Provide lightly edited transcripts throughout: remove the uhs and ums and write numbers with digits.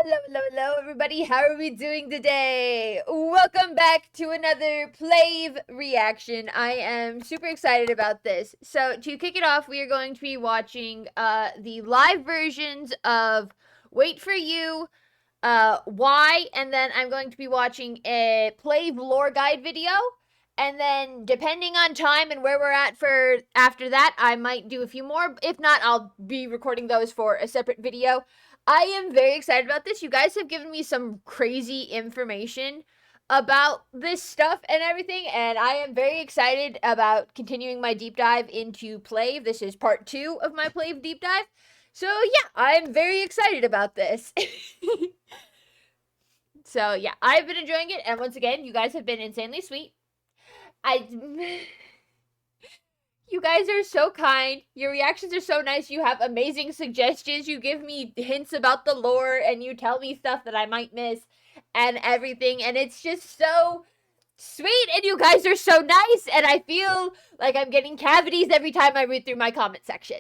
Hello, everybody. How are we doing today? Welcome back to another Plave reaction. I am super excited about this. So, to kick it off, we are going to be watching the live versions of Wait For You, Why, and then I'm going to be watching a Plave lore guide video. And then, depending on time and where we're at for after that, I might do a few more. If not, I'll be recording those for a separate video. I am very excited about this. You guys have given me some crazy information about this stuff and everything, and I am very excited about continuing my deep dive into Plave. This is part 2 of my Plave deep dive. So yeah, I'm very excited about this. So yeah, I've been enjoying it, and once again, you guys have been insanely sweet. You guys are so kind. Your reactions are so nice. You have amazing suggestions. You give me hints about the lore and you tell me stuff that I might miss and everything. And it's just so sweet. And you guys are so nice. And I feel like I'm getting cavities every time I read through my comment section.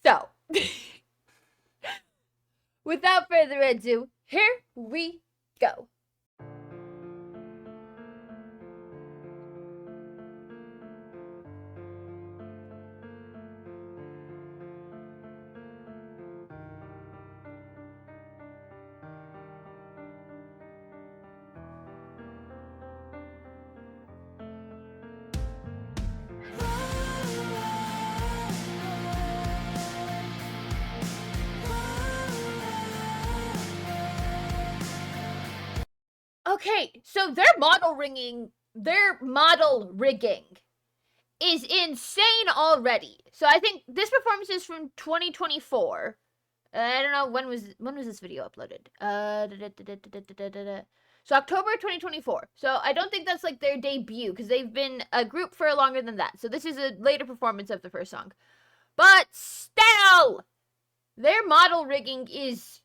So, without further ado, here we go. Okay, so their model rigging is insane already. So I think this performance is from 2024. I don't know when was this video uploaded. So October 2024. So I don't think that's like their debut because they've been a group for longer than that. So this is a later performance of the first song. But still, their model rigging is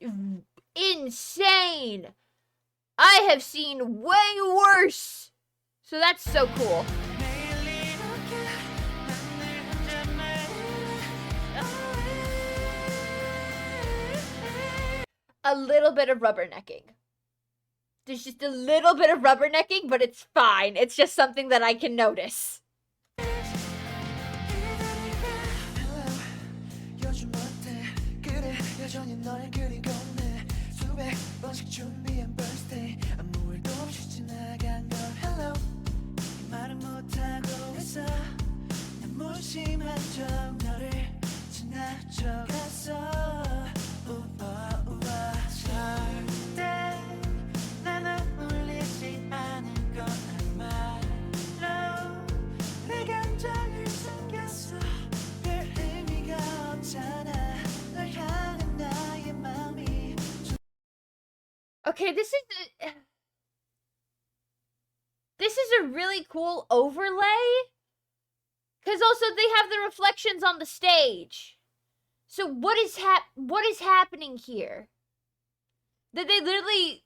insane. I have seen way worse. So that's so cool. A little bit of rubbernecking. There's just a little bit of rubbernecking, but it's fine. It's just something that I can notice. Okay, this is a really cool overlay. Because also they have the reflections on the stage. So what is happening here? Did they literally...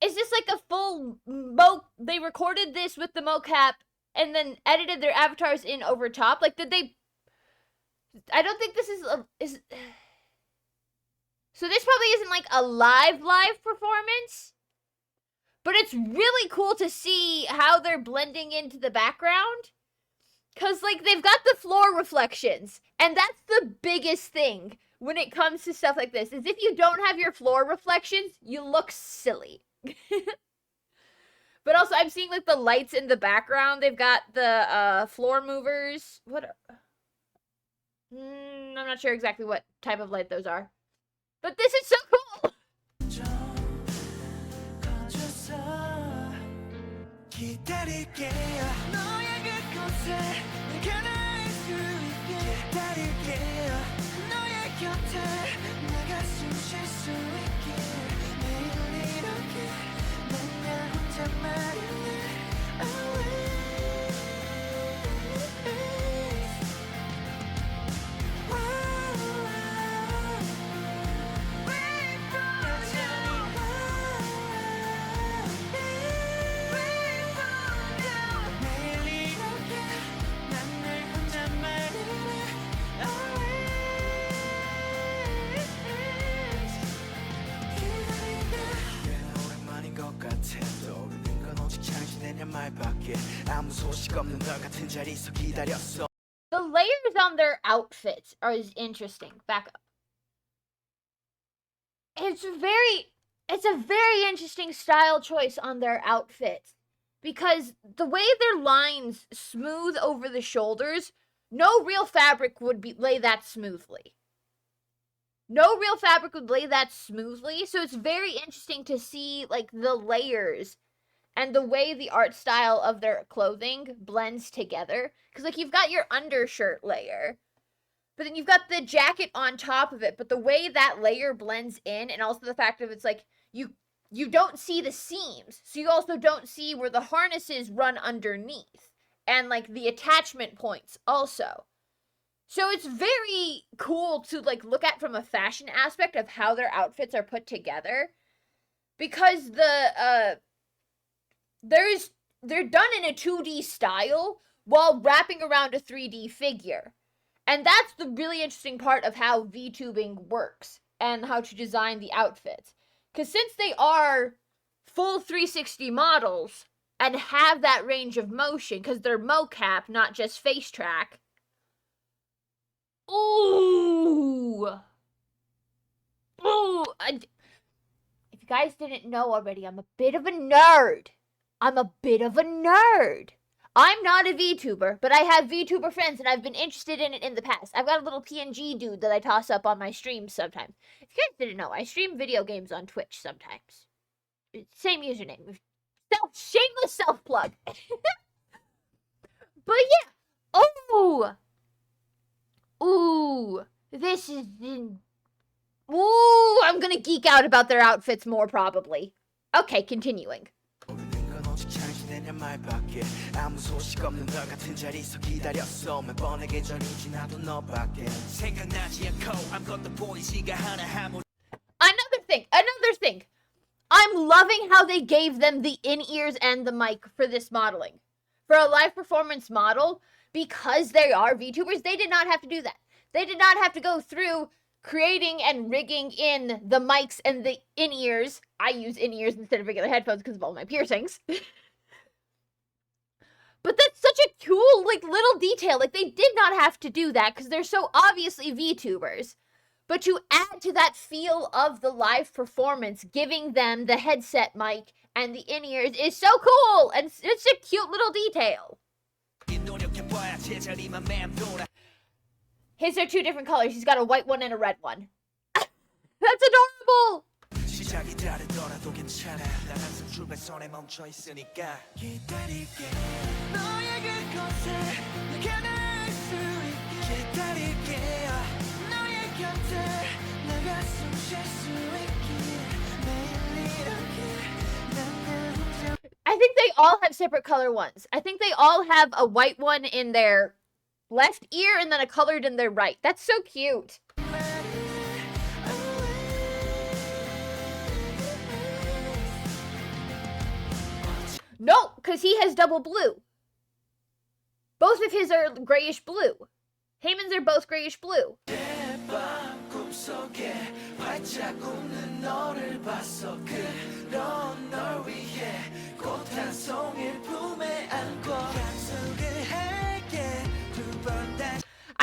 Is this like a full they recorded this with the mocap and then edited their avatars in over top? Like, did they... I don't think this is... So this probably isn't like a live performance. But it's really cool to see how they're blending into the background. Because, like, they've got the floor reflections. And that's the biggest thing when it comes to stuff like this. Is if you don't have your floor reflections, you look silly. But also, I'm seeing, like, the lights in the background. They've got the floor movers. What? I'm not sure exactly what type of light those are. But this is so cool! The layers on their outfits are interesting. Back up. It's a very interesting style choice on their outfits. Because the way their lines smooth over the shoulders, no real fabric would lay that smoothly. No real fabric would lay that smoothly, so it's very interesting to see, like, the layers and the way the art style of their clothing blends together. Because, like, you've got your undershirt layer, but then you've got the jacket on top of it, but the way that layer blends in, and also the fact that it's, like, you don't see the seams, so you also don't see where the harnesses run underneath, and, like, the attachment points also. So it's very cool to, like, look at from a fashion aspect of how their outfits are put together. Because they're done in a 2D style while wrapping around a 3D figure. And that's the really interesting part of how VTubing works and how to design the outfits. Because since they are full 360 models and have that range of motion, because they're mocap, not just face track. Ooh! Ooh! If you guys didn't know already, I'm a bit of a nerd. I'm not a VTuber, but I have VTuber friends and I've been interested in it in the past. I've got a little PNG dude that I toss up on my streams sometimes. If you guys didn't know, I stream video games on Twitch sometimes. Same username. Shameless self-plug. But yeah. Oh! Ooh, this is ooh, I'm gonna geek out about their outfits more probably. Okay, continuing. Another thing. I'm loving how they gave them the in-ears and the mic for this modeling. For a live performance model, because they are VTubers, they did not have to do that. They did not have to go through creating and rigging in the mics and the in-ears. I use in-ears instead of regular headphones because of all my piercings. But that's such a cool, like, little detail. Like, they did not have to do that because they're so obviously VTubers. But to add to that feel of the live performance, giving them the headset mic and the in-ears is so cool! And it's a cute little detail. His are two different colors. He's got a white one and a red one. That's adorable! I think they all have separate color ones. I think they all have a white one in their left ear and then a colored in their right. That's so cute. No, because he has double blue. Both of his are grayish blue. Heyman's are both grayish blue.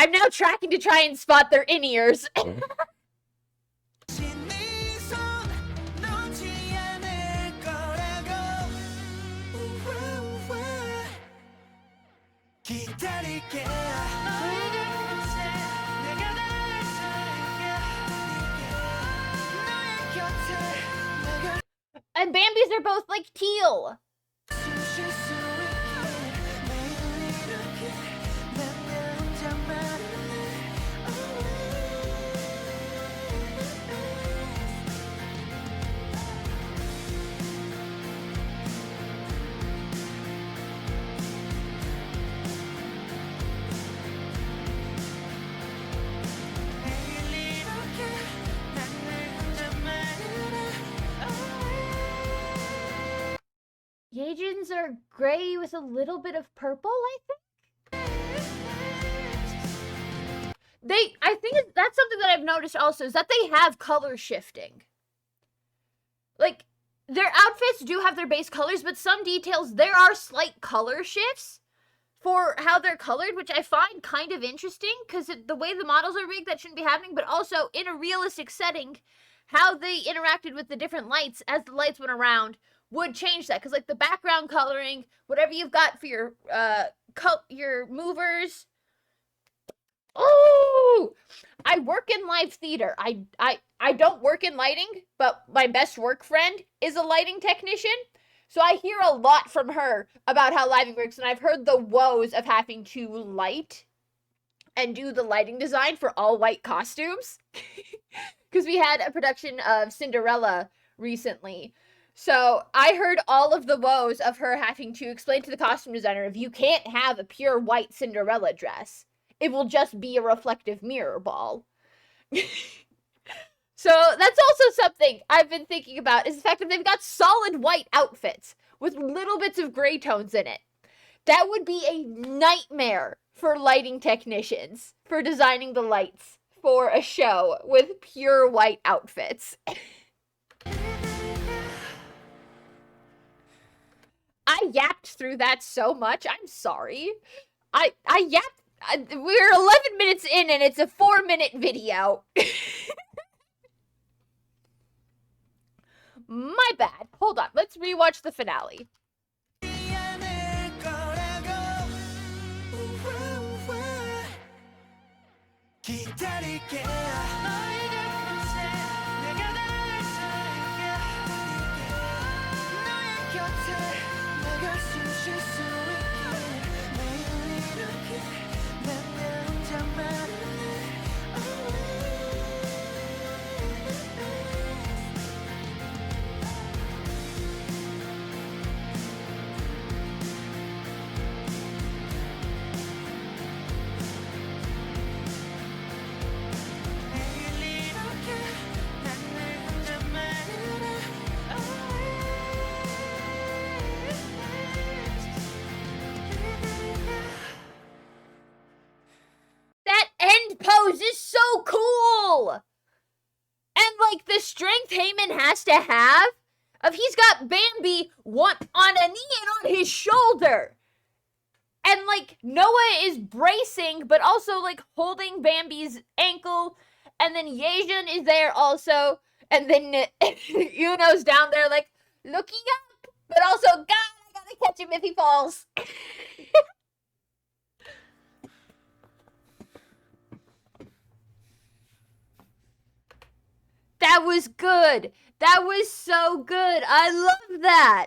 I'm now tracking to try and spot their in-ears. And Bambi's are both like teal. Yejin's are gray with a little bit of purple, I think. I think that's something that I've noticed also, is that they have color shifting. Like, their outfits do have their base colors, but some details, there are slight color shifts for how they're colored, which I find kind of interesting, because the way the models are rigged, that shouldn't be happening, but also in a realistic setting, how they interacted with the different lights as the lights went around would change that, because like the background coloring, whatever you've got for your movers. Oh, I work in live theater. I don't work in lighting, but my best work friend is a lighting technician. So I hear a lot from her about how lighting works, and I've heard the woes of having to light and do the lighting design for all white costumes. Because we had a production of Cinderella recently. So I heard all of the woes of her having to explain to the costume designer, if you can't have a pure white Cinderella dress, it will just be a reflective mirror ball. So that's also something I've been thinking about, is the fact that they've got solid white outfits with little bits of gray tones in it. That would be a nightmare for lighting technicians, for designing the lights for a show with pure white outfits. I yapped through that so much. I'm sorry. I yapped. We're 11 minutes in and it's a 4-minute video. My bad. Hold on. Let's rewatch the finale. Pose is so cool, and like the strength Heyman has to have, of he's got Bambi one on a knee and on his shoulder, and like Noah is bracing but also like holding Bambi's ankle, and then Yejun is there also, and then Yuno's down there like looking up, but also God, I gotta catch him if he falls. That was good. That was so good. I love that.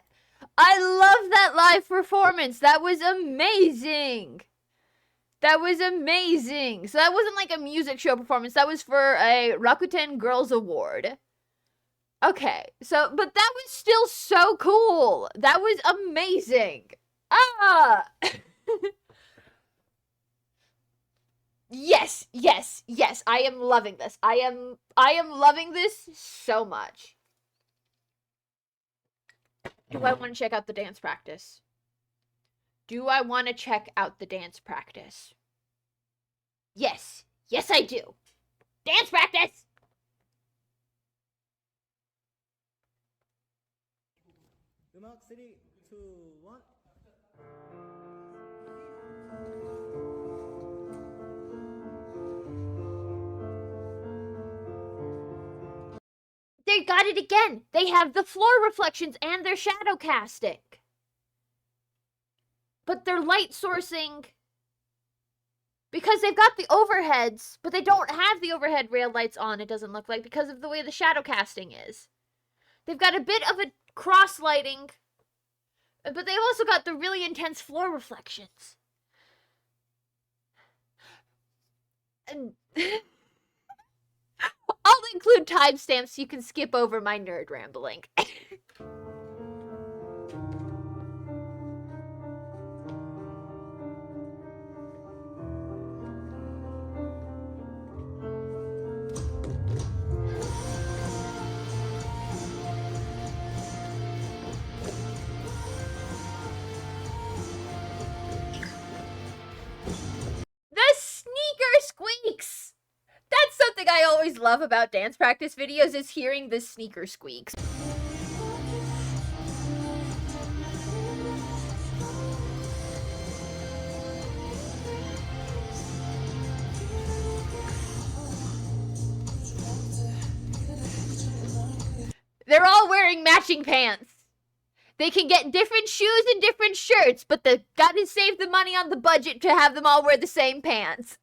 I love that live performance. That was amazing. That was amazing. So that wasn't like a music show performance. That was for a Rakuten Girls Award. Okay. So, but that was still so cool. That was amazing. Ah! Yes, yes, yes. I am loving this. I am loving this so much. Do I want to check out the dance practice? Do I want to check out the dance practice? Yes. Yes, I do. Dance practice! 음악 3, 2, 1. They got it again. They have the floor reflections and their shadow casting. But they're light sourcing because they've got the overheads, but they don't have the overhead rail lights on, it doesn't look like, because of the way the shadow casting is. They've got a bit of a cross lighting, but they've also got the really intense floor reflections. And I'll include timestamps so you can skip over my nerd rambling. The sneaker squeaks! That's something I always love about dance practice videos, is hearing the sneaker squeaks. They're all wearing matching pants. They can get different shoes and different shirts, but they gotta save the money on the budget to have them all wear the same pants.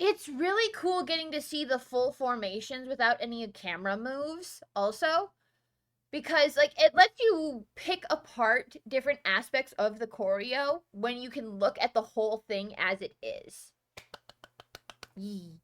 It's really cool getting to see the full formations without any camera moves also, because like it lets you pick apart different aspects of the choreo when you can look at the whole thing as it is. Yee.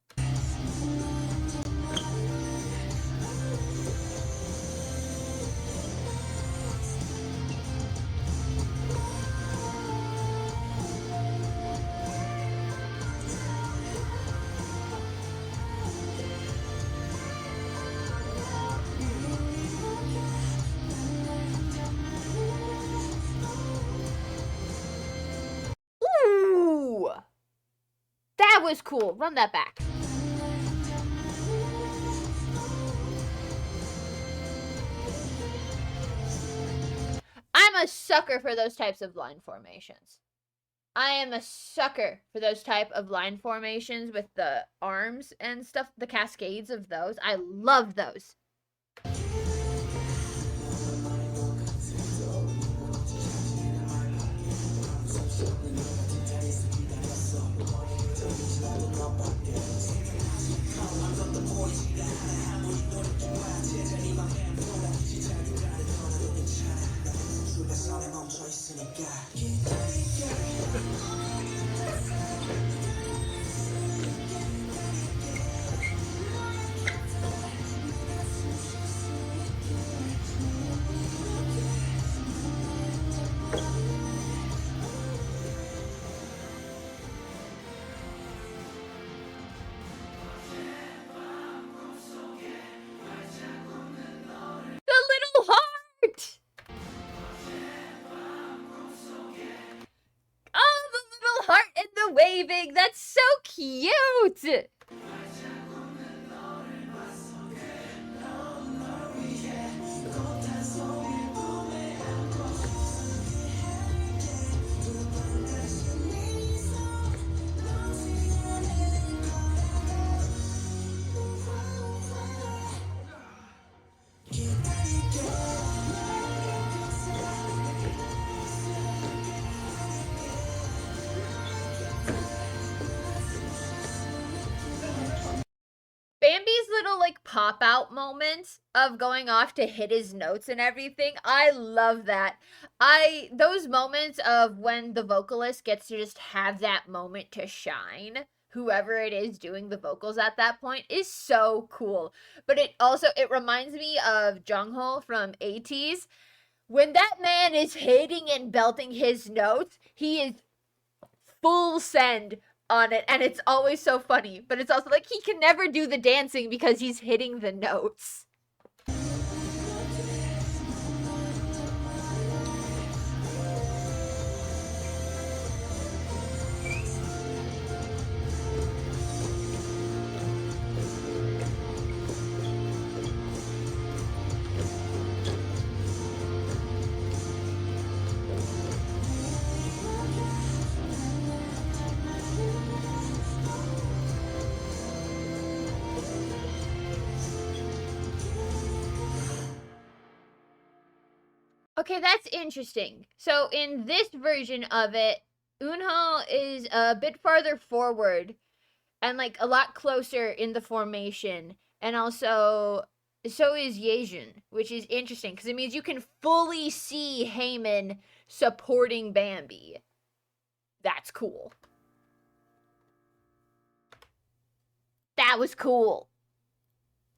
Ooh! That was cool. Run that back. I'm a sucker for those types of line formations. I am a sucker for those type of line formations with the arms and stuff, the cascades of those. I love those. Waving. That's so cute. Bambi's little like pop out moments of going off to hit his notes and everything. I love that. Those moments of when the vocalist gets to just have that moment to shine, whoever it is doing the vocals at that point, is so cool. But it reminds me of Jungho from ATEEZ. When that man is hitting and belting his notes, he is full send on it, and it's always so funny, but it's also like he can never do the dancing because he's hitting the notes. Okay, that's interesting. So in this version of it, Eunho is a bit farther forward and like a lot closer in the formation, and also so is Yejun, which is interesting because it means you can fully see Heyman supporting Bambi. That's cool. That That was cool.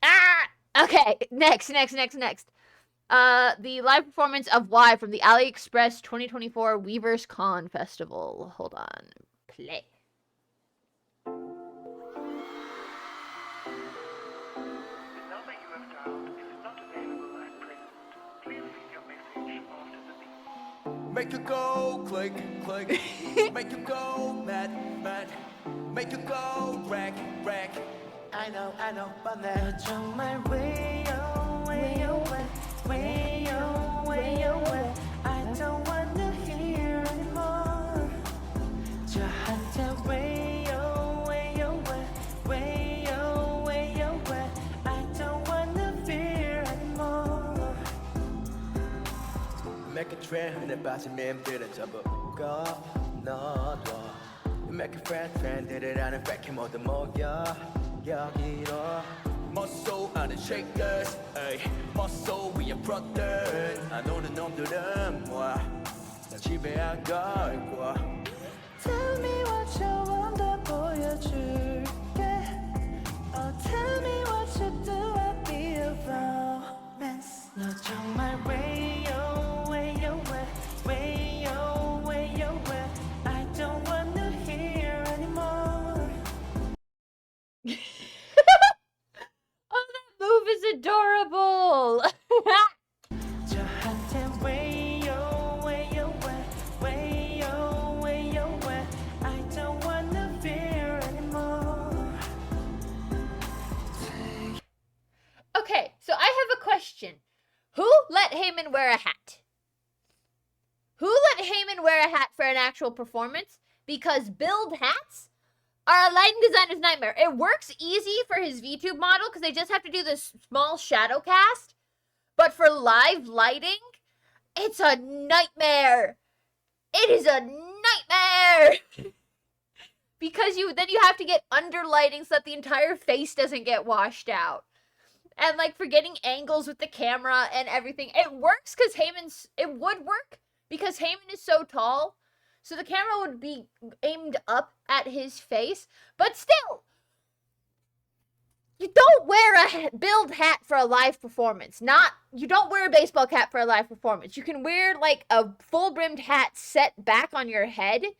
Ah! Okay, next. The live performance of Y from the AliExpress 2024 Weavers Con Festival. Hold on. Play. Make you go click, click. Make you go mad, mad. Make you go wreck, wreck. I know, but now 정말 way away, way away. I don't wanna hear anymore. 저한테 way away, way away. I don't wanna fear anymore. Make a trend 내 빠진 밈들을 전부 꺼넣어둬. Make a friend들이라는 fake 모두 모여 여기로 멋소 아는 shakers 멋소 위에 brothers 안 오는 놈들은 뭐야 나 집에 안 갈 거야. Tell me what you want 다 보여줄게. Oh tell me what you do I'll be a romance. 너 정말 way away way away. I don't wanna hear anymore. Oh, that move is adorable. 저한테 way away way away. I don't wanna fear anymore. Okay, so I have a question. Who let Heyman wear a hat? Who let Heyman wear a hat for an actual performance? Because build hats are a lighting designer's nightmare. It works easy for his VTube model because they just have to do this small shadow cast. But for live lighting, it's a nightmare. It is a nightmare. Because then you have to get under lighting so that the entire face doesn't get washed out. And like for getting angles with the camera and everything. It works because it would work because Heyman is so tall. So the camera would be aimed up at his face. But still, you don't wear a build hat for a live performance. You don't wear a baseball cap for a live performance. You can wear like a full brimmed hat set back on your head.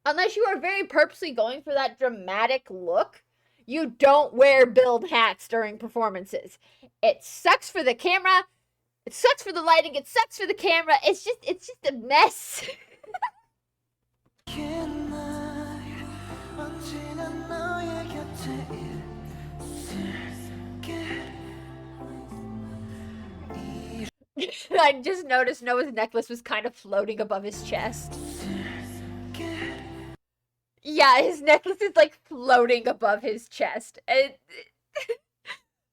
Unless you are very purposely going for that dramatic look. You don't wear build hats during performances. It sucks for the camera. It sucks for the lighting. It sucks for the camera. It's just a mess. I just noticed Noah's necklace was kind of floating above his chest. Yeah, his necklace is like floating above his chest.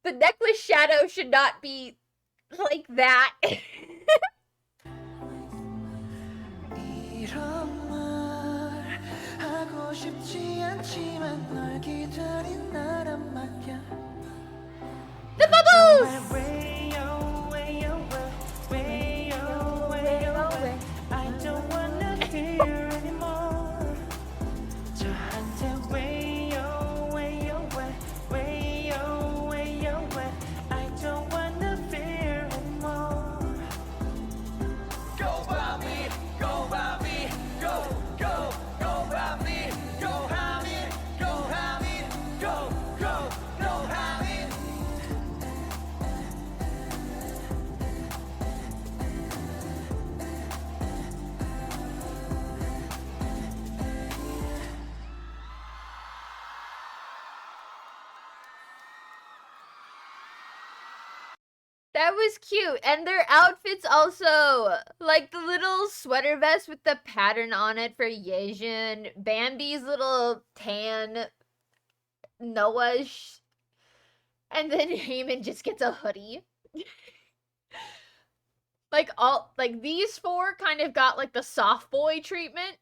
The necklace shadow should not be like that. The bubbles! I don't wanna hear anymore. 저한테 way away. I don't wanna fear anymore. Go by me, go by me, go by me, go by me, go by me, go by me. That was cute. And their outfits also. Like the little sweater vest with the pattern on it for Yejin. Bambi's little tan. Noah's. And then Heyman just gets a hoodie. Like these four kind of got like the soft boy treatment.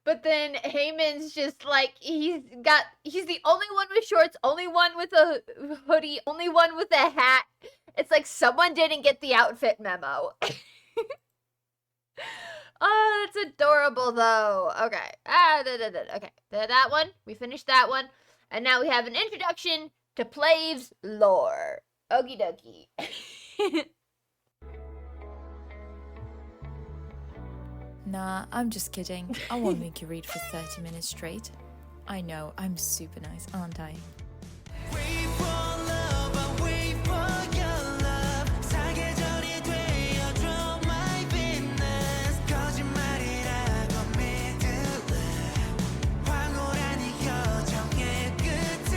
But then Heyman's just like, he's the only one with shorts, only one with a hoodie, only one with a hat. It's like someone didn't get the outfit memo. Oh, that's adorable though. Okay. Okay. That one. We finished that one. And now we have an introduction to Plave's lore. Okie dokie. Nah, I'm just kidding. I won't make you read for 30 minutes straight. I know, I'm super nice, aren't I? Wait for love, I wait for your love. 사계절이 되어줘 my Venus. 거짓말이라고 믿을래. 황홀한 이 여정의 끝에.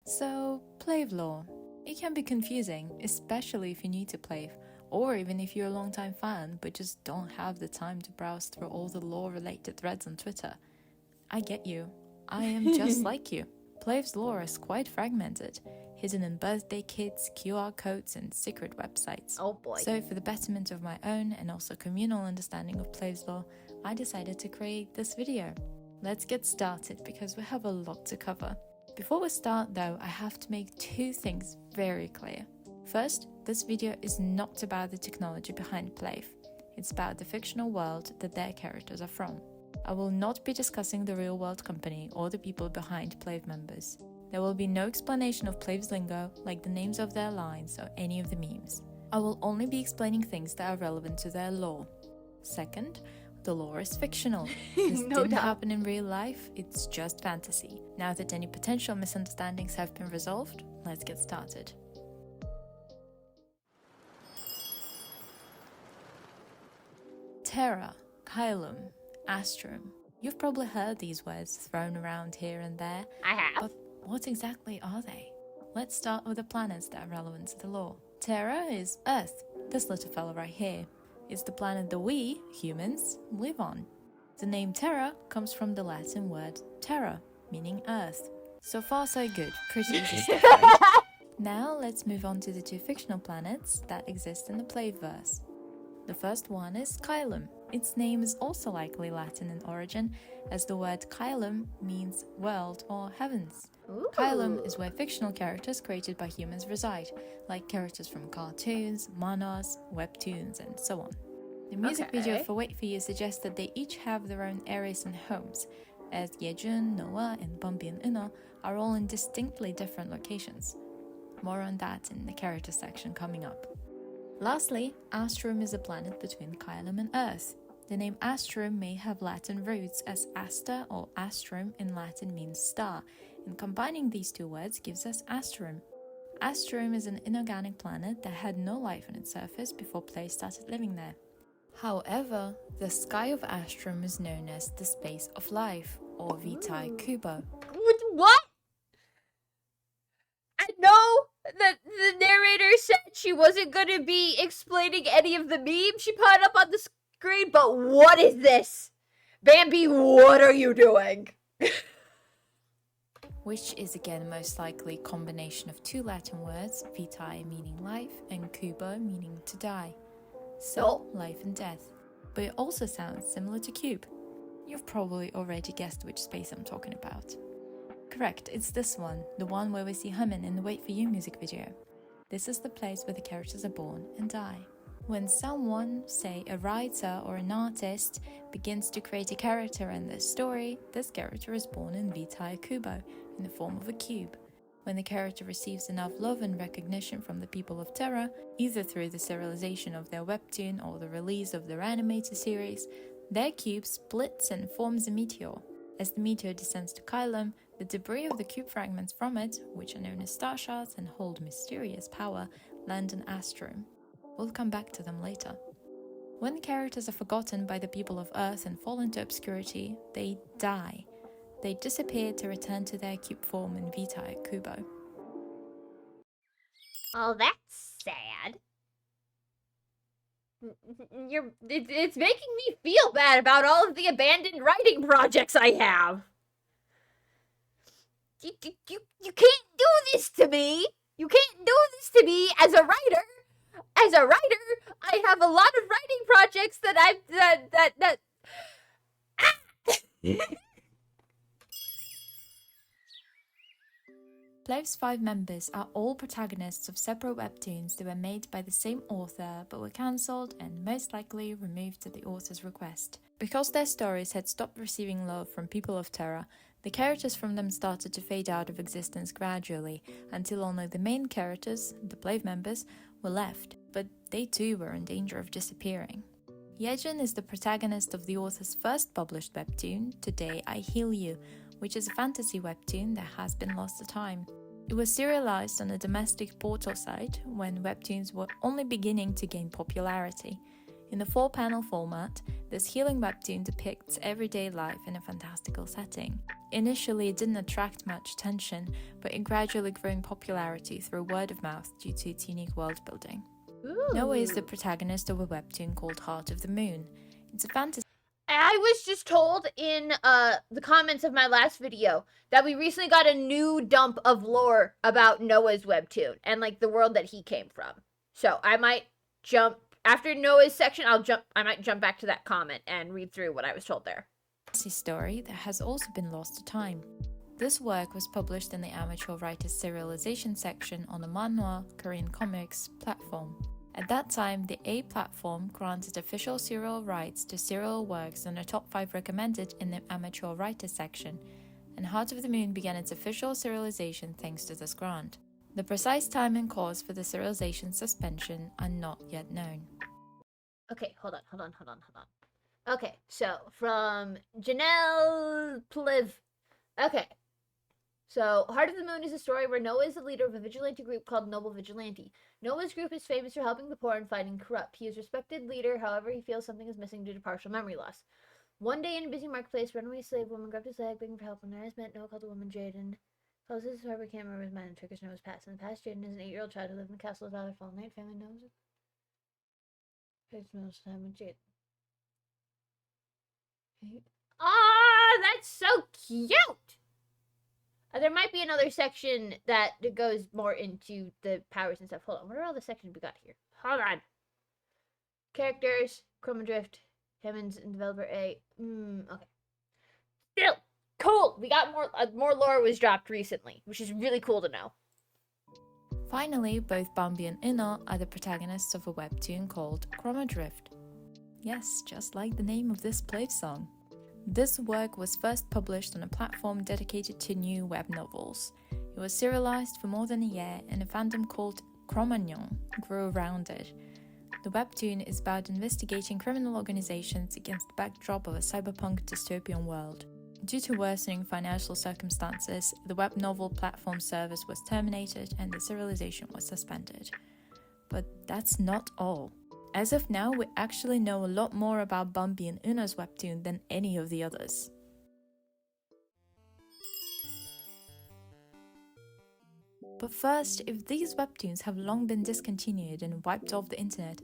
So, Plave lore. It can be confusing, especially if you're new to Plave, or even if you're a long-time fan but just don't have the time to browse through all the lore-related threads on Twitter. I get you. I am just like you. Plave's lore is quite fragmented, hidden in birthday kits, QR codes, and secret websites. Oh boy. So for the betterment of my own and also communal understanding of Plave's lore, I decided to create this video. Let's get started because we have a lot to cover. Before we start though, I have to make two things very clear. First, this video is not about the technology behind Plave. It's about the fictional world that their characters are from. I will not be discussing the real world company or the people behind Plave members. There will be no explanation of Plave's lingo, like the names of their lines or any of the memes. I will only be explaining things that are relevant to their lore. Second, the lore is fictional. This No didn't doubt. happen in real life, it's just fantasy. Now that any potential misunderstandings have been resolved, let's get started. Terra, Kylum, Astrum. You've probably heard these words thrown around here and there, I have. but what exactly are they? Let's start with the planets that are relevant to the lore. Terra is Earth, this little fella right here. It's the planet that we, humans, live on. The name Terra comes from the Latin word terra, meaning earth. So far so good, pretty easy stuff, right? Now let's move on to the two fictional planets that exist in the Plaveverse. The first one is Kylum. Its name is also likely Latin in origin, as the word Kylum means world or heavens. Ooh. Kylum is where fictional characters created by humans reside, like characters from cartoons, manhwas, webtoons, and so on. The music video Okay. for Wait For You suggests that they each have their own areas and homes, as Yejun, Noah, and Bambi and Uno are all in distinctly different locations. More on that in the character section coming up. Lastly, Astrum is a planet between Kylum and Earth. The name Astrum may have Latin roots, as Aster or Astrum in Latin means star, and combining these two words gives us Astrum. Astrum is an inorganic planet that had no life on its surface before Plave started living there. However, the sky of Astrum is known as the space of life, or Vitae Kubo. What? I know that the narrator said she wasn't going to be explaining any of the memes she put up on the screen, but what is this? Bambi, what are you doing? Which is again most likely a combination of two Latin words, vitae meaning life and kubo meaning to die. So, life and death. But it also sounds similar to cube. You've probably already guessed which space I'm talking about. Correct, it's this one, the one where we see Hummin in the Wait For You music video. This is the place where the characters are born and die. When someone, say a writer or an artist, begins to create a character in their story, this character is born in Vitae Kubo, in the form of a cube. When the character receives enough love and recognition from the people of Terra, either through the serialization of their webtoon or the release of their animated series, their cube splits and forms a meteor. As the meteor descends to Kylum, the debris of the cube fragments from it, which are known as star shards and hold mysterious power, land in Astrum. We'll come back to them later. When the characters are forgotten by the people of Earth and fall into obscurity, they die. They disappear to return to their cube form in Vitae Kubo. Oh, that's sad. It's making me feel bad about all of the abandoned writing projects I have. You can't do this to me. You can't do this to me as a writer. As a writer, I have a lot of writing projects that Plave's 5 members are all protagonists of separate webtoons that were made by the same author but were cancelled and most likely removed at the author's request. Because their stories had stopped receiving love from people of Terra, the characters from them started to fade out of existence gradually, until only the main characters, the Plave members, were left, but they too were in danger of disappearing. Yejin is the protagonist of the author's first published webtoon, Today I Heal You, which is a fantasy webtoon that has been lost to time. It was serialized on a domestic portal site when webtoons were only beginning to gain popularity. In the 4-panel format, this healing webtoon depicts everyday life in a fantastical setting. Initially, it didn't attract much attention, but it gradually grew in popularity through word of mouth due to its unique world building. Noah is the protagonist of a webtoon called Heart of the Moon. It's a fantasy. I was just told in the comments of my last video that we recently got a new dump of lore about Noah's webtoon and like the world that he came from. So I might jump after Noah's section. I might jump back to that comment and read through what I was told there. Story that has also been lost to time. This work was published in the Amateur Writers Serialization section on the Manhwa Korean Comics platform. At that time, the A platform granted official serial rights to serial works on the top 5 recommended in the Amateur Writers section, and Heart of the Moon began its official serialization thanks to this grant. The precise time and cause for the serialization suspension are not yet known. Okay, hold on. Okay, so from Janelle Pliv. Okay. So, Heart of the Moon is a story where Noah is the leader of a vigilante group called Noble Vigilante. Noah's group is famous for helping the poor and fighting corrupt. He is a respected leader, however, he feels something is missing due to partial memory loss. One day in a busy marketplace, runaway slave woman grabbed his leg, begging for help. When Nias met Noah, called the woman Jaden. Calls his however can't remember his mind and triggers Noah's past. In the past, Jaden is an 8-year-old child who lived in the castle of Valor Fallen Night. Family knows it. Takes most time with Jaden. Ah, that's so cute! There might be another section that goes more into the powers and stuff. Hold on, what are all the sections we got here? Hold on. Characters, Chroma Drift, Hammond's and Developer A. Okay. Still, cool! We got more lore was dropped recently, which is really cool to know. Finally, both Bambi and Ina are the protagonists of a webtoon called Chroma Drift. Yes, just like the name of this Plave song. This work was first published on a platform dedicated to new web novels. It was serialized for more than a year, and a fandom called Cro-Magnon grew around it. The webtoon is about investigating criminal organizations against the backdrop of a cyberpunk dystopian world. Due to worsening financial circumstances, the web novel platform service was terminated and the serialization was suspended. But that's not all. As of now, we actually know a lot more about Bambi and Una's webtoon than any of the others. But first, if these webtoons have long been discontinued and wiped off the internet,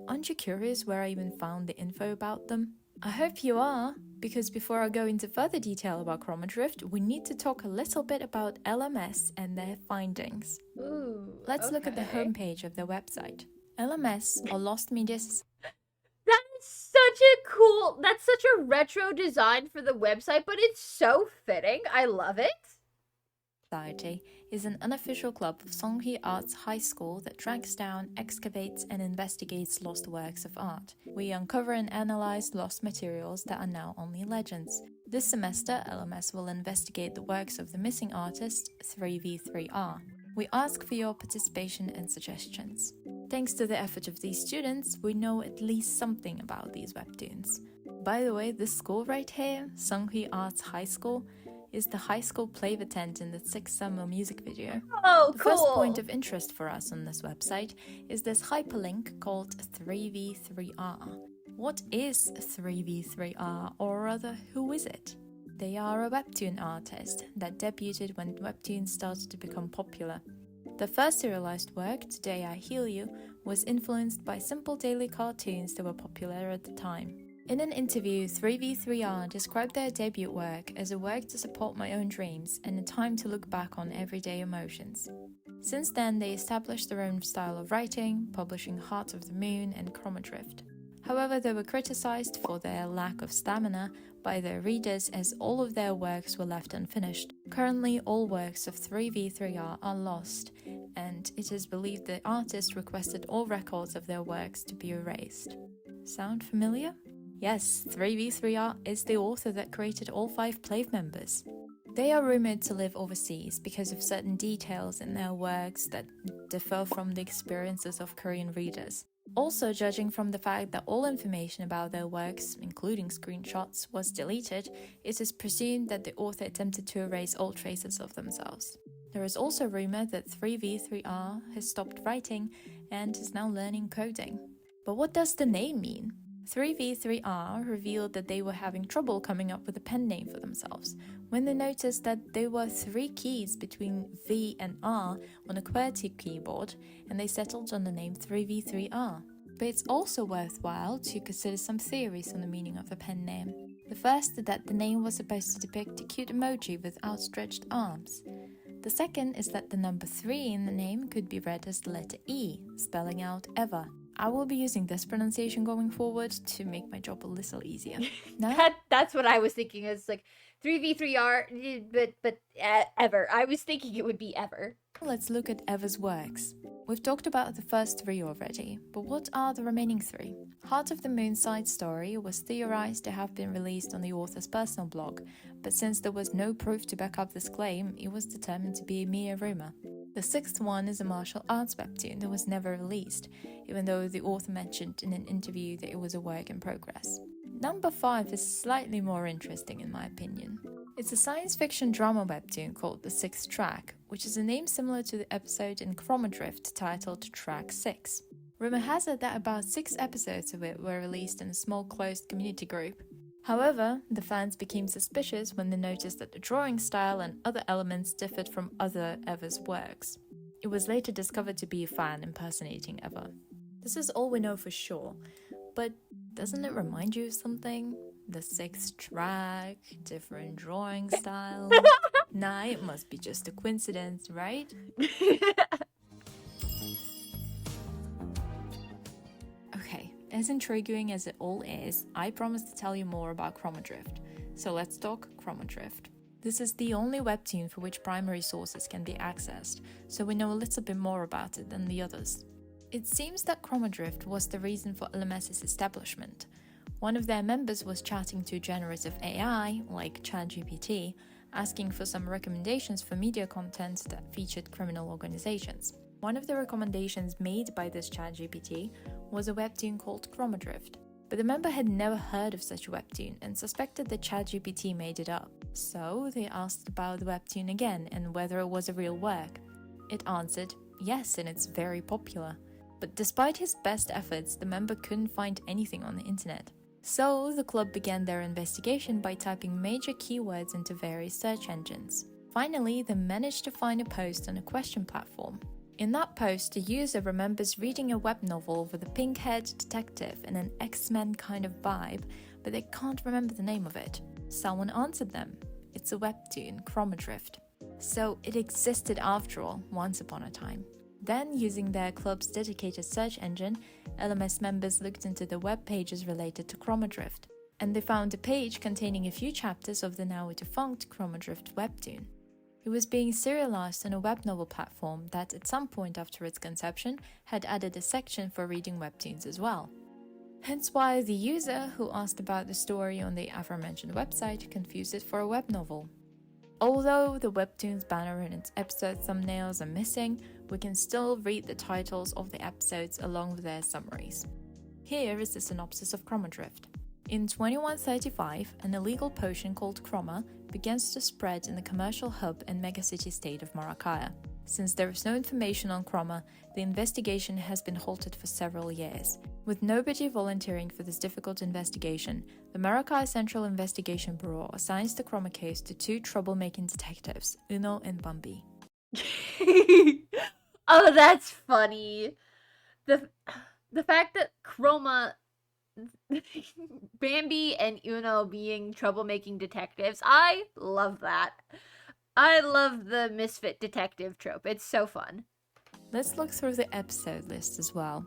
aren't you curious where I even found the info about them? I hope you are, because before I go into further detail about Chroma Drift, we need to talk a little bit about LMS and their findings. Let's look at the homepage of their website. LMS, or Lost Media That's such a retro design for the website, but it's so fitting. I love it. Society is an unofficial club of Songhee Arts High School that tracks down, excavates, and investigates lost works of art. We uncover and analyze lost materials that are now only legends. This semester, LMS will investigate the works of the missing artist 3v3R. We ask for your participation and suggestions. Thanks to the effort of these students, we know at least something about these webtoons. By the way, this school right here, Songhee Arts High School, is the high school Plave attend in the 6th summer music video. Oh, the cool! first point of interest for us on this website is this hyperlink called 3v3R. What is 3v3R, or rather, who is it? They are a webtoon artist that debuted when webtoons started to become popular. The first serialized work, Today I Heal You, was influenced by simple daily cartoons that were popular at the time. In an interview, 3v3R described their debut work as a work to support my own dreams and a time to look back on everyday emotions. Since then, they established their own style of writing, publishing Heart of the Moon and Chroma Drift. However, they were criticized for their lack of stamina by their readers as all of their works were left unfinished. Currently, all works of 3v3R are lost, and it is believed the artist requested all records of their works to be erased. Sound familiar? Yes, 3v3R is the author that created all 5 Plave members. They are rumored to live overseas because of certain details in their works that differ from the experiences of Korean readers. Also, judging from the fact that all information about their works, including screenshots, was deleted, it is presumed that the author attempted to erase all traces of themselves. There is also rumor that 3v3R has stopped writing and is now learning coding. But what does the name mean? 3v3R revealed that they were having trouble coming up with a pen name for themselves when they noticed that there were 3 keys between V and R on a QWERTY keyboard, and they settled on the name 3v3R. But it's also worthwhile to consider some theories on the meaning of the pen name. The first is that the name was supposed to depict a cute emoji with outstretched arms. The second is that the number 3 in the name could be read as the letter E, spelling out ever. I will be using this pronunciation going forward to make my job a little easier. Now, That's what I was thinking. It's like 3v3R, but ever. I was thinking it would be ever. let's look at Ever's works. We've talked about the first 3 already, but what are the remaining 3? Heart of the Moon side story was theorized to have been released on the author's personal blog, but since there was no proof to back up this claim, it was determined to be a mere rumor. The 6th one is a martial arts webtoon that was never released, even though the author mentioned in an interview that it was a work in progress. Number 5 is slightly more interesting in my opinion. It's a science fiction drama webtoon called The Sixth Track, which is a name similar to the episode in Chromodrift titled Track 6. Rumor has it that about 6 episodes of it were released in a small closed community group. However, the fans became suspicious when they noticed that the drawing style and other elements differed from other Ever's works. It was later discovered to be a fan impersonating Ever. This is all we know for sure, but doesn't it remind you of something? The 6th track, different drawing style. Nah, it must be just a coincidence, right? Okay, as intriguing as it all is, I promised to tell you more about Chromodrift. So let's talk Chromodrift. This is the only webtoon for which primary sources can be accessed, so we know a little bit more about it than the others. It seems that Chromodrift was the reason for LMS's establishment. One of their members was chatting to generative AI, like ChatGPT, asking for some recommendations for media content that featured criminal organizations. One of the recommendations made by this ChatGPT was a webtoon called Chromodrift, but the member had never heard of such a webtoon and suspected that ChatGPT made it up. So they asked about the webtoon again and whether it was a real work. It answered, yes, and it's very popular. But despite his best efforts, the member couldn't find anything on the internet. So the club began their investigation by typing major keywords into various search engines. Finally, they managed to find a post on a question platform. In that post, the user remembers reading a web novel with a pink-haired detective and an X-Men kind of vibe, but they can't remember the name of it. Someone answered them. It's a webtoon, Chromodrift. So it existed after all, once upon a time. Then, using their club's dedicated search engine, LMS members looked into the web pages related to Chromodrift, and they found a page containing a few chapters of the now defunct Chromodrift webtoon. It was being serialized on a web novel platform that, at some point after its conception, had added a section for reading webtoons as well. Hence why the user who asked about the story on the aforementioned website confused it for a web novel. Although the webtoon's banner and its episode thumbnails are missing, we can still read the titles of the episodes along with their summaries. Here is the synopsis of Chromodrift. In 2135, an illegal potion called chroma begins to spread in the commercial hub and megacity state of Maracaibo. Since there is no information on chroma, the investigation has been halted for several years. With nobody volunteering for this difficult investigation, the Maracaibo Central Investigation Bureau assigns the chroma case to 2 troublemaking detectives, Uno and Bambi. Oh, that's funny. The fact that Chroma, Bambi and Uno being troublemaking detectives, I love that. I love the misfit detective trope. It's so fun. Let's look through the episode list as well.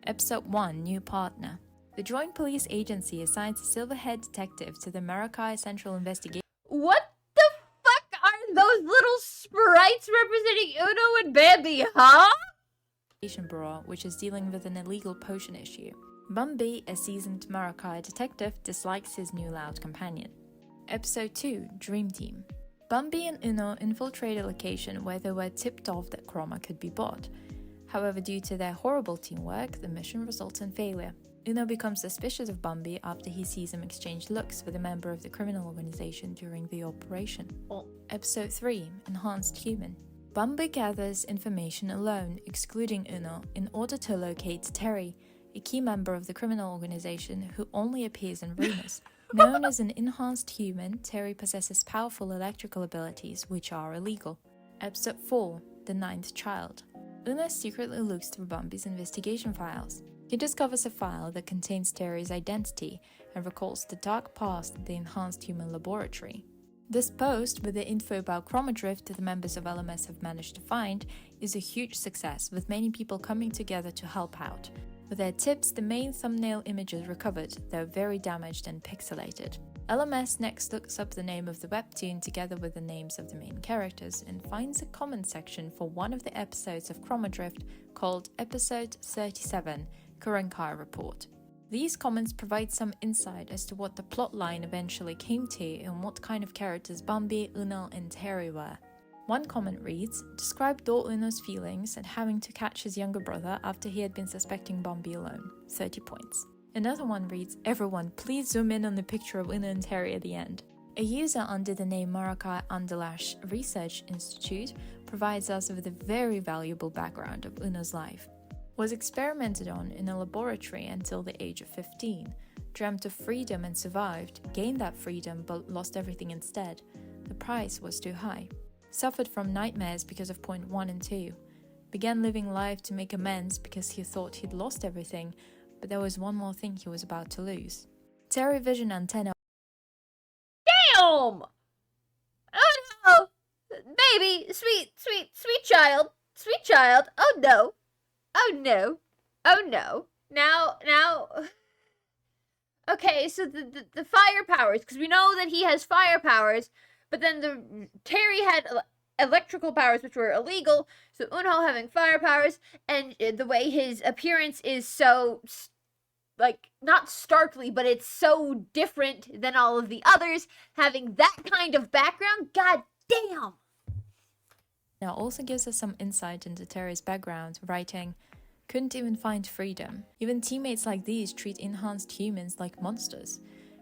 Episode 1, New Partner. The Joint Police Agency assigns a silverhaired detective to the Maracaibo Central Investigation What the fuck are those little sprites representing Uno and Bambi, huh? Bureau, which is dealing with an illegal potion issue. Bambi, a seasoned Maracay detective, dislikes his new loud companion. Episode 2, Dream Team. Bambi and Uno infiltrate a location where they were tipped off that Chroma could be bought. However, due to their horrible teamwork, the mission results in failure. Uno becomes suspicious of Bambi after he sees him exchange looks with a member of the criminal organization during the operation. Episode 3, Enhanced Human. Bambi gathers information alone, excluding Uno, in order to locate Terry, a key member of the criminal organization who only appears in rumors. Known as an enhanced human, Terry possesses powerful electrical abilities, which are illegal. Episode 4, The Ninth Child. Uno secretly looks through Bambi's investigation files. He discovers a file that contains Terry's identity and recalls the dark past of the enhanced human laboratory. This post, with the info about Chroma Drift the members of LMS have managed to find, is a huge success, with many people coming together to help out. With their tips, the main thumbnail images recovered, though very damaged and pixelated. LMS next looks up the name of the webtoon together with the names of the main characters and finds a comment section for one of the episodes of Chroma Drift called Episode 37, Kurenkai Report. These comments provide some insight as to what the plotline eventually came to and what kind of characters Bambi, Uno, and Terry were. One comment reads, describe Do Uno's feelings at having to catch his younger brother after he had been suspecting Bambi alone, 30 points. Another one reads, everyone, please zoom in on the picture of Uno and Terry at the end. A user under the name Maracay Research Institute provides us with a very valuable background of Uno's life. Was experimented on in a laboratory until the age of 15, dreamt of freedom and survived, gained that freedom but lost everything instead. The price was too high. Suffered from nightmares because of point 1 and 2. Began living life to make amends because he thought he'd lost everything, but there was one more thing he was about to lose. Terry Vision Antenna. Damn! Oh no! Baby, sweet child. Sweet child. Oh no. Oh no. Oh no. Now. Okay, so the fire powers, because we know that he has fire powers, but then Terry had electrical powers, which were illegal, so Uno having fire powers, and the way his appearance is so, like, not starkly, but it's so different than all of the others, having that kind of background, god damn! Now also gives us some insight into Terry's background, writing, couldn't even find freedom. Even teammates like these treat enhanced humans like monsters.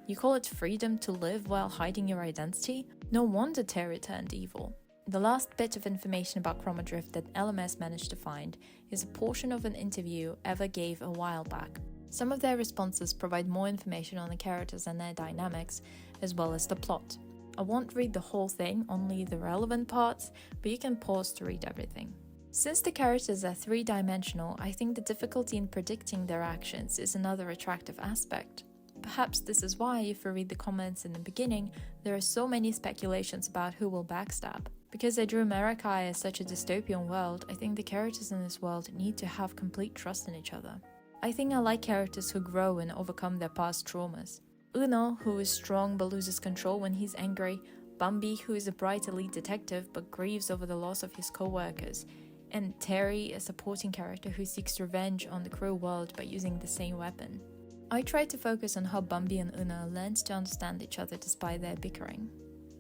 You call it freedom to live while hiding your identity? No wonder Terry turned evil. The last bit of information about Chroma Drift that LMS managed to find is a portion of an interview Eva gave a while back. Some of their responses provide more information on the characters and their dynamics, as well as the plot. I won't read the whole thing, only the relevant parts, but you can pause to read everything. Since the characters are three-dimensional, I think the difficulty in predicting their actions is another attractive aspect. Perhaps this is why, if you read the comments in the beginning, there are so many speculations about who will backstab. Because I drew Maracay as such a dystopian world, I think the characters in this world need to have complete trust in each other. I think I like characters who grow and overcome their past traumas. Uno, who is strong but loses control when he's angry, Bambi, who is a bright elite detective but grieves over the loss of his co-workers, and Terry, a supporting character who seeks revenge on the cruel world by using the same weapon. I try to focus on how Bambi and Uno learned to understand each other despite their bickering.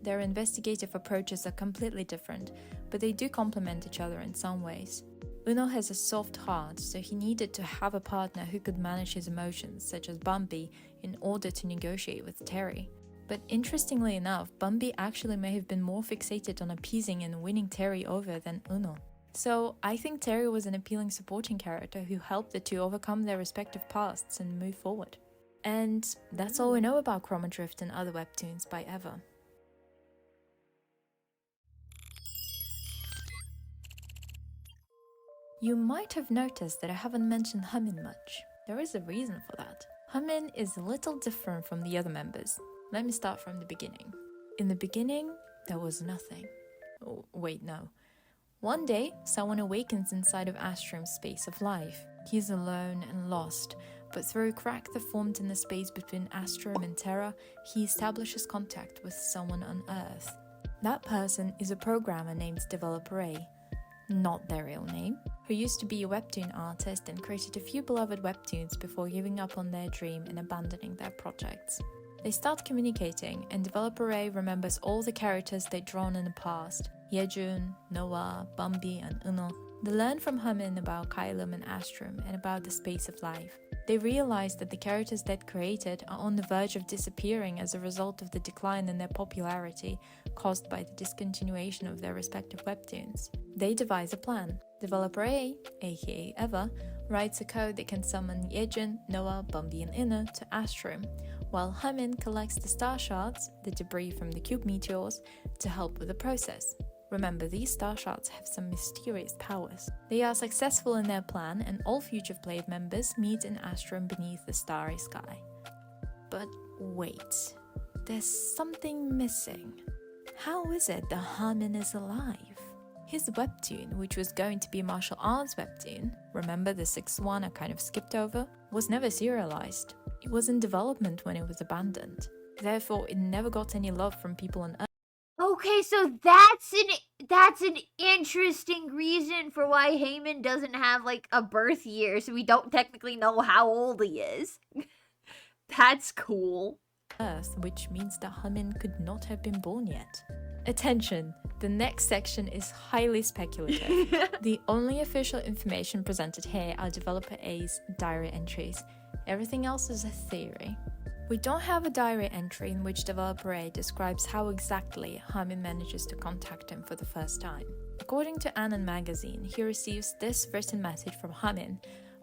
Their investigative approaches are completely different, but they do complement each other in some ways. Uno has a soft heart, so he needed to have a partner who could manage his emotions, such as Bambi, in order to negotiate with Terry. But interestingly enough, Bambi actually may have been more fixated on appeasing and winning Terry over than Uno. So I think Terry was an appealing supporting character who helped the two overcome their respective pasts and move forward. And that's all we know about Chroma Drift and other webtoons by Eva. You might have noticed that I haven't mentioned Humin much. There is a reason for that. Humin is a little different from the other members. Let me start from the beginning. In the beginning, there was nothing. Oh, wait, no. One day, someone awakens inside of Astrum's space of life. He's alone and lost, but through a crack that formed in the space between Astrum and Terra, he establishes contact with someone on Earth. That person is a programmer named Developer A. Not their real name. who used to be a webtoon artist and created a few beloved webtoons before giving up on their dream and abandoning their projects. They start communicating, and developer A remembers all the characters they'd drawn in the past: Yejun, Noah, Bambi, and Uno. They learn from Hamin about Kylum and Astrum and about the space of life. They realize that the characters they'd created are on the verge of disappearing as a result of the decline in their popularity caused by the discontinuation of their respective webtoons. They devise a plan. Developer A, aka Eva, writes a code that can summon Yejun, Noah, Bambi, and Uno to Astrum, while Hamin collects the star shards, the debris from the cube meteors, to help with the process. Remember, these star shards have some mysterious powers. They are successful in their plan, and all future Plave members meet in Astrum beneath the starry sky. But wait, there's something missing. How is it that Hamin is alive? His webtoon, which was going to be a martial arts webtoon, remember the sixth one I kind of skipped over, was never serialized. It was in development when it was abandoned. Therefore, it never got any love from people on Earth. Okay, so that's an interesting reason for why Heyman doesn't have like a birth year, so we don't technically know how old he is. That's cool. Earth, which means that Hamin could not have been born yet. Attention! The next section is highly speculative. The only official information presented here are developer A's diary entries. Everything else is a theory. We don't have a diary entry in which developer A describes how exactly Hamin manages to contact him for the first time. According to Anon magazine, he receives this written message from Hamin,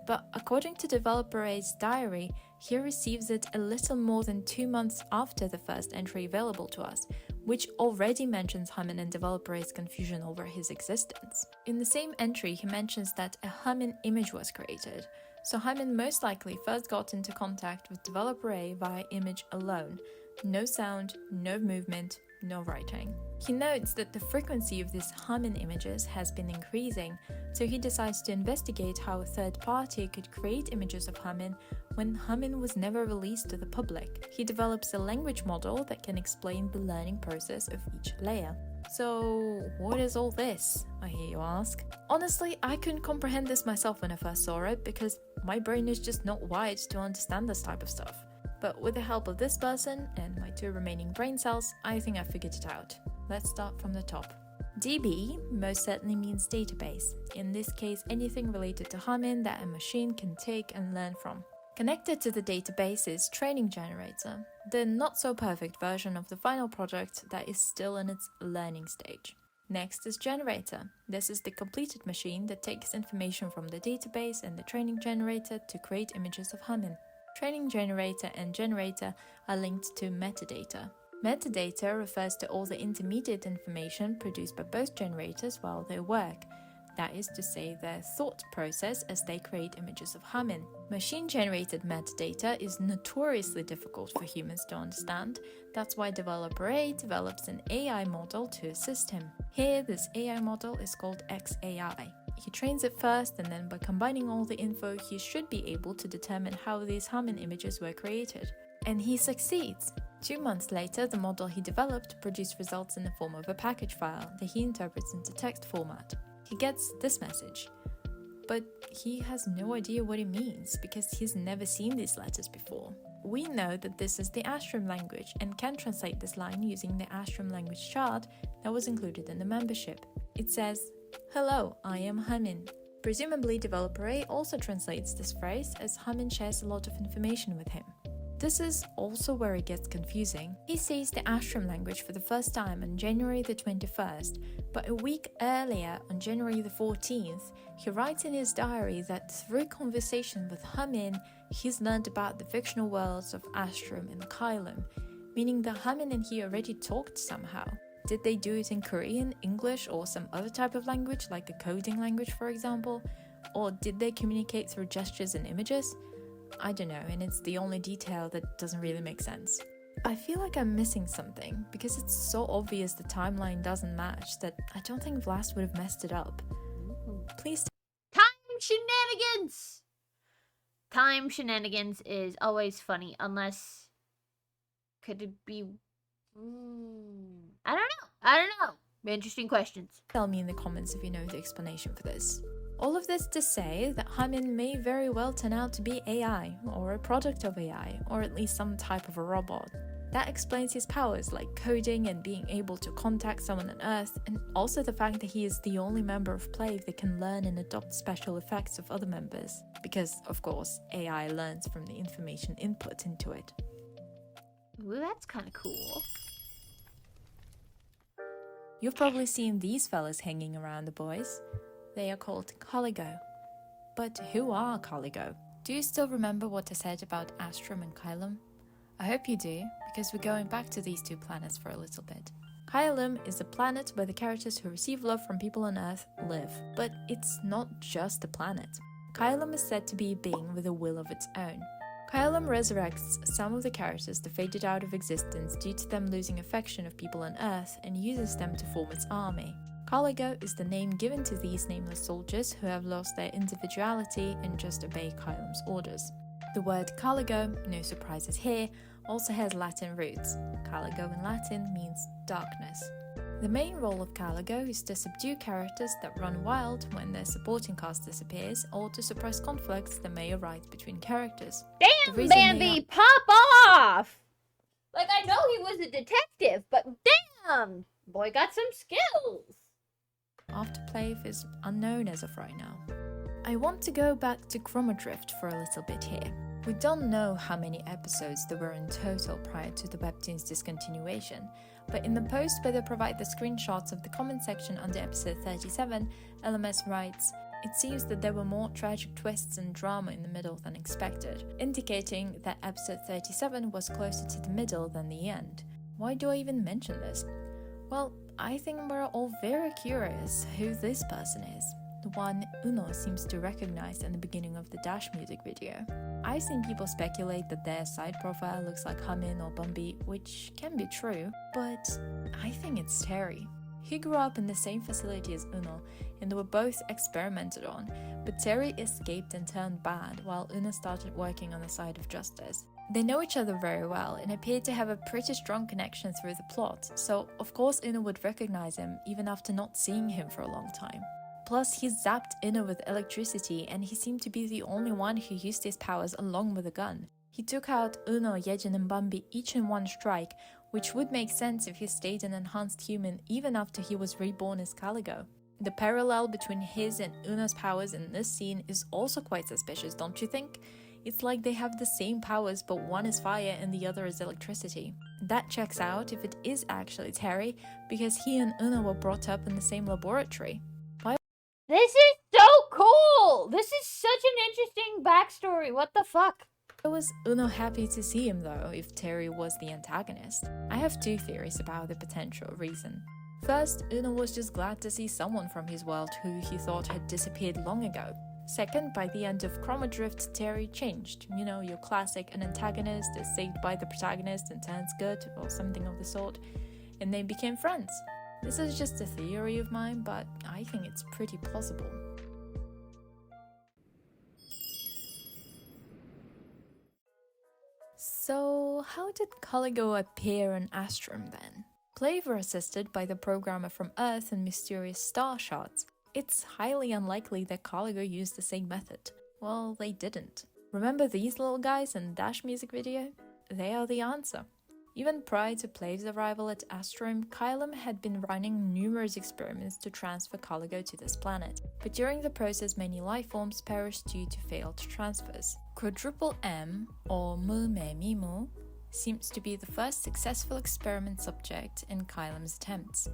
but according to developer A's diary, he receives it a little more than 2 months after the first entry available to us, which already mentions Hamin and developer A's confusion over his existence. In the same entry, he mentions that a Hamin image was created, so Hamin most likely first got into contact with developer A via image alone. No sound, no movement, no writing. He notes that the frequency of these Hamin images has been increasing, so he decides to investigate how a third party could create images of Hamin when Hamin was never released to the public. He develops a language model that can explain the learning process of each layer. So, what is all this, I hear you ask? Honestly, I couldn't comprehend this myself when I first saw it because my brain is just not wired to understand this type of stuff. But with the help of this person and my 2 remaining brain cells, I think I figured it out. Let's start from the top. DB most certainly means database, in this case anything related to Hamin that a machine can take and learn from. Connected to the database is Training Generator, the not-so-perfect version of the final project that is still in its learning stage. Next is Generator. This is the completed machine that takes information from the database and the Training Generator to create images of Hamin. Training Generator and Generator are linked to metadata. Metadata refers to all the intermediate information produced by both generators while they work. That is to say, their thought process as they create images of Hamin. Machine-generated metadata is notoriously difficult for humans to understand. That's why developer A develops an AI model to assist him. Here, this AI model is called XAI. He trains it first, and then by combining all the info, he should be able to determine how these Hamin images were created. And he succeeds! 2 months later, the model he developed produced results in the form of a package file that he interprets into text format. He gets this message, but he has no idea what it means because he's never seen these letters before. We know that this is the Astrum language and can translate this line using the Astrum language chart that was included in the membership. It says, "Hello, I am Hamin." Presumably developer A also translates this phrase as Hamin shares a lot of information with him. This is also where it gets confusing. He sees the Astrum language for the first time on January the 21st, but a week earlier, on January the 14th, he writes in his diary that through conversation with Hamin, he's learned about the fictional worlds of Astrum and Kylum, meaning that Hamin and he already talked somehow. Did they do it in Korean, English, or some other type of language, like the coding language for example? Or did they communicate through gestures and images? I don't know, and it's the only detail that doesn't really make sense. I feel like I'm missing something, because it's so obvious the timeline doesn't match that I don't think Vlast would have messed it up. Please Time shenanigans! Time shenanigans is always funny, unless... Could it be... I don't know. Interesting questions. tell me in the comments if you know the explanation for this. All of this to say that Hamin may very well turn out to be AI, or a product of AI, or at least some type of a robot. That explains his powers like coding and being able to contact someone on Earth, and also the fact that he is the only member of Plave that can learn and adopt special effects of other members. Because, of course, AI learns from the information input into it. Ooh, that's kind of cool. You've probably seen these fellas hanging around the boys. They are called Coligo. But who are Coligo? Do you still remember what I said about Astrum and Kylum? I hope you do, because we're going back to these two planets for a little bit. Kylum is a planet where the characters who receive love from people on Earth live. But it's not just a planet. Kylum is said to be a being with a will of its own. Kylum resurrects some of the characters that faded out of existence due to them losing affection of people on Earth and uses them to form its army. Coligo is the name given to these nameless soldiers who have lost their individuality and just obey Kylum's orders. The word Coligo, no surprises here, also has Latin roots. Coligo in Latin means darkness. The main role of Coligo is to subdue characters that run wild when their supporting cast disappears, or to suppress conflicts that may arise between characters. Damn, Bambi, pop off! Like, I know he was a detective, but damn! Boy got some skills! After Plave is unknown as of right now. I want to go back to Chromodrift for a little bit here. We don't know how many episodes there were in total prior to the webtoon's discontinuation, but in the post where they provide the screenshots of the comment section under episode 37, LMS writes, "It seems that there were more tragic twists and drama in the middle than expected," indicating that episode 37 was closer to the middle than the end. Why do I even mention this? Well, I think we're all very curious who this person is. The one Uno seems to recognize in the beginning of the Dash music video. I've seen people speculate that their side profile looks like Hamin or Bumby, which can be true, but I think it's Terry. He grew up in the same facility as Uno, and they were both experimented on, but Terry escaped and turned bad while Uno started working on the side of justice. They know each other very well and appear to have a pretty strong connection through the plot, so of course Uno would recognize him even after not seeing him for a long time. Plus, he zapped Uno with electricity, and he seemed to be the only one who used his powers along with a gun. He took out Uno, Yejin and Bambi each in one strike, which would make sense if he stayed an enhanced human even after he was reborn as Caligo. The parallel between his and Uno's powers in this scene is also quite suspicious, don't you think? It's like they have the same powers, but one is fire and the other is electricity. That checks out if it is actually Terry, because he and Uno were brought up in the same laboratory. This is so cool! This is such an interesting backstory, what the fuck? I was Uno happy to see him though, if Terry was the antagonist. I have two theories about the potential reason. First, Uno was just glad to see someone from his world who he thought had disappeared long ago. Second, by the end of Chromodrift, Terry changed. You know, your classic, an antagonist is saved by the protagonist and turns good, or something of the sort, and they became friends. This is just a theory of mine, but I think it's pretty plausible. So, how did Coligo appear in Astrum then? Plave were assisted by the programmer from Earth in mysterious star shots. It's highly unlikely that Coligo used the same method. Well, they didn't. Remember these little guys in the Dash music video? They are the answer. Even prior to Plave's arrival at Astrum, Kylum had been running numerous experiments to transfer Coligo to this planet, but during the process many lifeforms perished due to failed transfers. Quadruple M, or Mu Me Mi Mu, seems to be the first successful experiment subject in Kylum's attempts.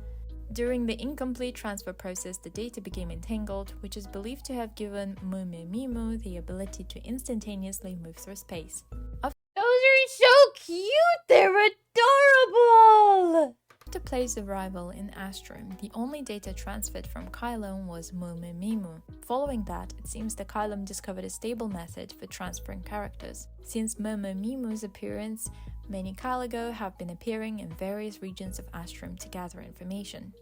During the incomplete transfer process, the data became entangled, which is believed to have given Mu Me Mi Mu the ability to instantaneously move through space. Those are so cute! They're adorable! After Plave's arrival in Astrum, the only data transferred from Kylum was Mu Me Mi Mu. Following that, it seems that Kylum discovered a stable method for transferring characters. Since Mu Me Mi Mu's appearance, many Coligo have been appearing in various regions of Astrum to gather information.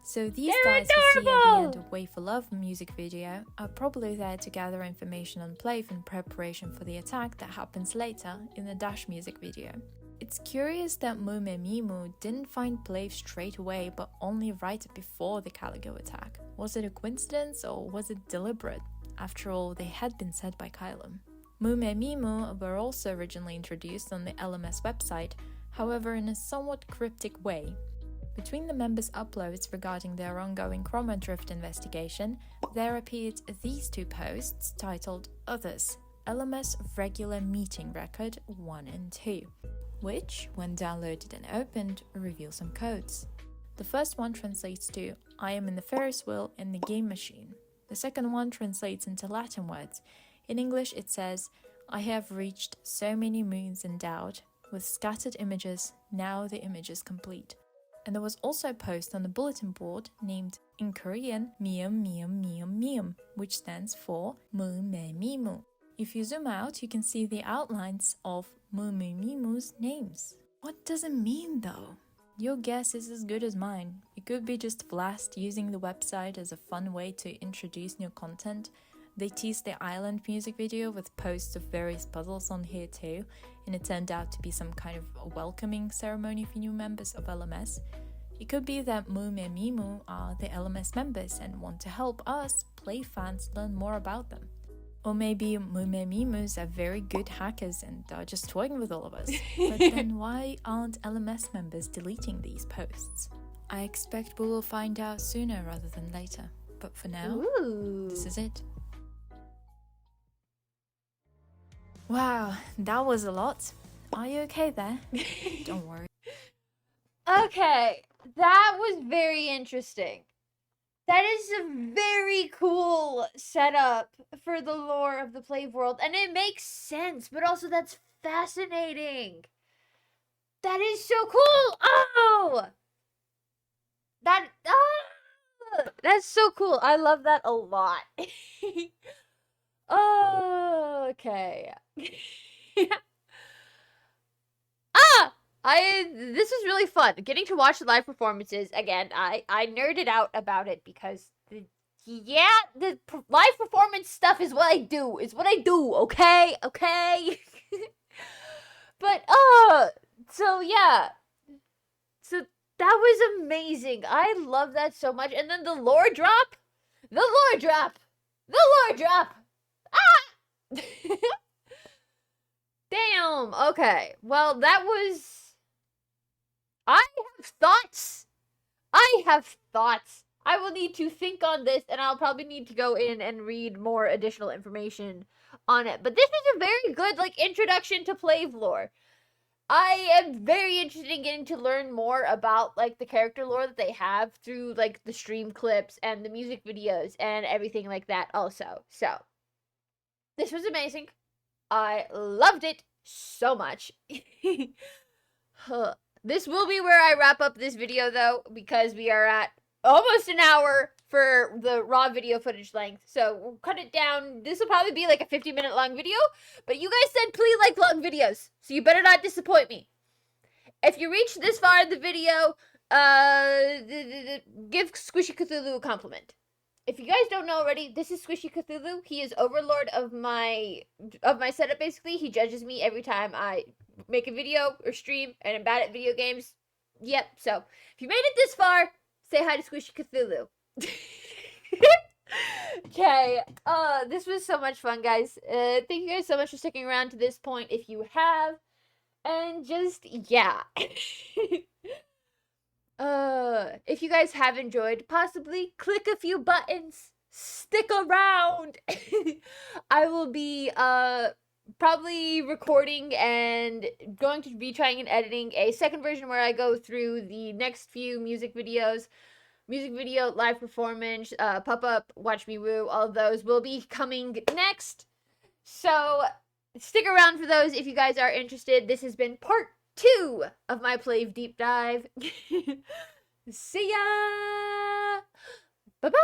So these guys we see at the end of Wait for Love music video are probably there to gather information on Plave in preparation for the attack that happens later in the Dash music video. It's curious that Mume Mimu didn't find Plave straight away but only right before the Caligo attack. Was it a coincidence or was it deliberate? After all, they had been said by Kylum. Mume Mimu were also originally introduced on the LMS website, however in a somewhat cryptic way. Between the members' uploads regarding their ongoing Chroma Drift investigation, there appeared these two posts titled Others, LMS Regular Meeting Record 1 and 2, which, when downloaded and opened, reveal some codes. The first one translates to I am in the Ferris wheel in the game machine. The second one translates into Latin words. In English it says, I have reached so many moons endowed, with scattered images, now the image is complete. And there was also a post on the bulletin board named, in Korean, Mium Mium Mium Mium, which stands for Mu Me Mimu. If you zoom out, you can see the outlines of Mu Me Mimu's names. What does it mean though? Your guess is as good as mine. It could be just Vlast using the website as a fun way to introduce new content. They teased the island music video with posts of various puzzles on here too, and it turned out to be some kind of a welcoming ceremony for new members of LMS. It could be that Mume Mimu are the LMS members and want to help us, Plave fans, learn more about them. Or maybe Mume Mimus are very good hackers and are just toying with all of us. But then why aren't LMS members deleting these posts? I expect we will find out sooner rather than later. But for now, This is it. Wow, that was a lot. Are you okay there? Don't worry. Okay, that was very interesting. That is a very cool setup for the lore of the Plave world, and it makes sense, but also that's fascinating. That is so cool. Oh! That's so cool. I love that a lot. Oh, okay. This was really fun. Getting to watch the live performances again. I nerded out about it because the live performance stuff is what I do. Okay? But so yeah. So that was amazing. I love that so much. And then the lore drop. Ah! Damn. Okay. Well, that was... I have thoughts. I will need to think on this, and I'll probably need to go in and read more additional information on it. But this was a very good, introduction to Plave lore. I am very interested in getting to learn more about, the character lore that they have through, the stream clips and the music videos and everything like that also. So, this was amazing. I loved it so much. This will be where I wrap up this video, though, because we are at almost an hour for the raw video footage length. So we'll cut it down. This will probably be like a 50-minute long video, but you guys said please like long videos, so you better not disappoint me. If you reached this far in the video, give Squishy Cthulhu a compliment. If you guys don't know already, this is Squishy Cthulhu. He is overlord of my setup, basically. He judges me every time I make a video or stream, and I'm bad at video games. Yep, so if you made it this far, say hi to Squishy Cthulhu. Okay, this was so much fun, guys. Thank you guys so much for sticking around to this point if you have. And just, yeah. If you guys have enjoyed, possibly click a few buttons. Stick around. I will be, probably recording and going to be trying and editing a second version where I go through the next few music video, live performance, pop-up, watch me woo, all of those will be coming next. So stick around for those if you guys are interested. This has been part 2 of my Plave deep dive. See ya! Bye-bye!